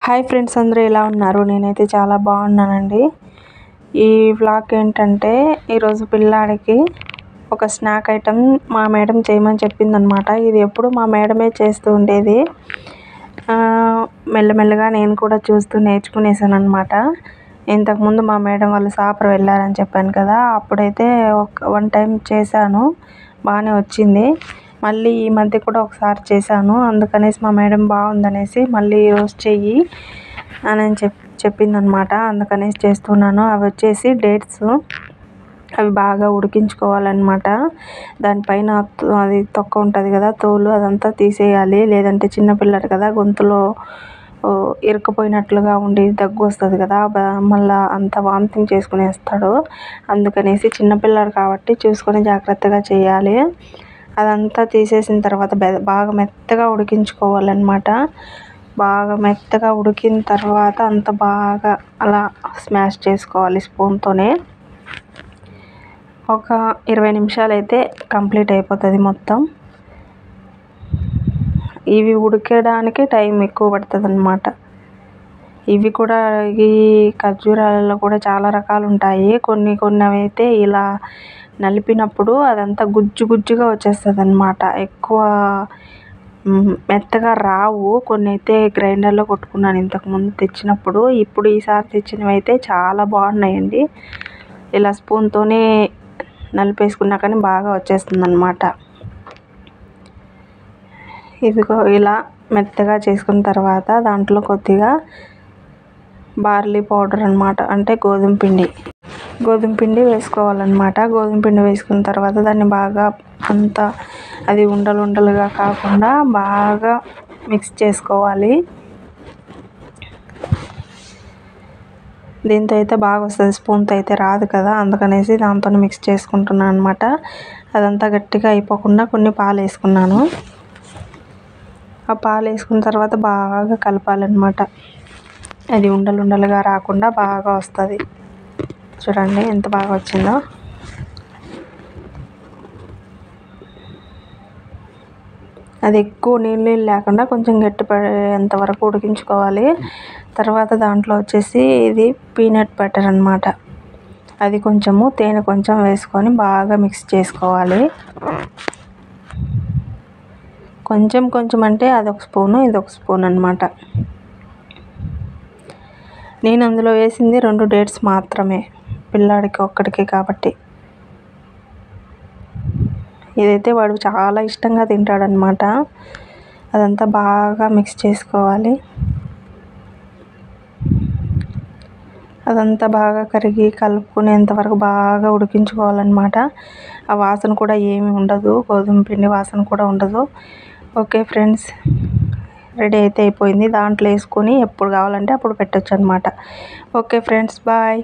Hi friends, అందరూ ఎలా ఉన్నారు? నేనైతే చాలా బాగున్నానండి. ఈ వ్లాగ్ ఏంటంటే ఈరోజు పిల్లాడికి ఒక స్నాక్ ఐటెం మా మేడం చేయమని చెప్పిందనమాట. ఇది ఎప్పుడు మా మేడమే చేస్తూ ఉండేది. మెల్లమెల్లగా నేను కూడా చూస్తూ నేర్చుకునేసాను అనమాట. ఇంతకుముందు మా మేడం వాళ్ళు సాపర్ వెళ్ళారని చెప్పాను కదా, అప్పుడైతే వన్ టైం చేశాను, బాగానే వచ్చింది. మళ్ళీ ఈ మధ్య కూడా ఒకసారి చేశాను, అందుకనేసి మా మేడం బాగుందనేసి మళ్ళీ ఈరోజు చెయ్యి అని చెప్పిందనమాట. అందుకనేసి చేస్తున్నాను. అవి వచ్చేసి డేట్స్. అవి బాగా ఉడికించుకోవాలన్నమాట. దానిపైన అది తొక్క ఉంటుంది కదా, తోలు, అదంతా తీసేయాలి. లేదంటే చిన్నపిల్లడు కదా, గొంతులో ఇరుక్కుపోయినట్లుగా ఉండి దగ్గు వస్తుంది కదా, మళ్ళీ అంత వామిటింగ్ చేసుకునేస్తాడు. అందుకనేసి చిన్నపిల్లడు కాబట్టి చూసుకొని జాగ్రత్తగా చేయాలి. అదంతా తీసేసిన తర్వాత బాగా మెత్తగా ఉడికించుకోవాలన్నమాట. బాగా మెత్తగా ఉడికిన తర్వాత అంత బాగా అలా స్మాష్ చేసుకోవాలి స్పూన్తోనే. ఒక 20 నిమిషాలు అయితే కంప్లీట్ అయిపోతుంది మొత్తం. ఇవి ఉడికేయడానికి టైం ఎక్కువ పడుతుంది అన్నమాట. ఇవి కూడా ఈ ఖర్జూరాలలో కూడా చాలా రకాలు ఉంటాయి. కొన్ని అయితే ఇలా నలిపినప్పుడు అదంతా గుజ్జు గుజ్జుగా వచ్చేస్తుంది అన్నమాట. ఎక్కువ మెత్తగా రావు. కొన్ని అయితే గ్రైండర్లో కొట్టుకున్నాను ఇంతకుముందు తెచ్చినప్పుడు. ఇప్పుడు ఈసారి తెచ్చినవి అయితే చాలా బాగున్నాయండి. ఇలా స్పూన్తోనే నలిపేసుకున్నా కానీ బాగా వచ్చేస్తుంది అన్నమాట. ఇదిగో ఇలా మెత్తగా చేసుకున్న తర్వాత దాంట్లో కొద్దిగా బార్లీ పౌడర్ అన్నమాట, అంటే గోధుమ పిండి వేసుకోవాలన్నమాట. గోధుమ పిండి వేసుకున్న తర్వాత దాన్ని బాగా అంతా అది ఉండలుగా కాకుండా బాగా మిక్స్ చేసుకోవాలి. దీంతో అయితే బాగా వస్తుంది, స్పూన్తో అయితే రాదు కదా, అందుకనేసి దాంతో మిక్స్ చేసుకుంటున్నాను అనమాట. అదంతా గట్టిగా అయిపోకుండా కొన్ని పాలు వేసుకున్నాను. ఆ పాలు వేసుకున్న తర్వాత బాగా కలపాలన్నమాట. అది ఉండలుగా రాకుండా బాగా వస్తుంది. చూడండి ఎంత బాగా వచ్చిందో. అది ఎక్కువ నీళ్ళు లేకుండా కొంచెం గట్టిపడేంత వరకు ఉడికించుకోవాలి. తర్వాత దాంట్లో వచ్చేసి ఇది పీనట్ బటర్ అన్నమాట. అది కొంచెము, తేనె కొంచెం వేసుకొని బాగా మిక్స్ చేసుకోవాలి. కొంచెం అంటే అదొక స్పూను, ఇదొక స్పూన్ అన్నమాట. నేను అందులో వేసింది 2 డేట్స్ మాత్రమే, పిల్లాడికి ఒక్కడికే కాబట్టి. ఇదైతే వాడు చాలా ఇష్టంగా తింటాడనమాట. అదంతా బాగా మిక్స్ చేసుకోవాలి. అదంతా బాగా కలుపుకునేంత వరకు బాగా ఉడికించుకోవాలన్నమాట. ఆ వాసన కూడా ఏమీ ఉండదు, గోధుమ పిండి వాసన కూడా ఉండదు. ఓకే ఫ్రెండ్స్, రెడీ అయితే అయిపోయింది. దాంట్లో వేసుకొని ఎప్పుడు కావాలంటే అప్పుడు పెట్టచ్చు అన్నమాట. Okay friends, bye.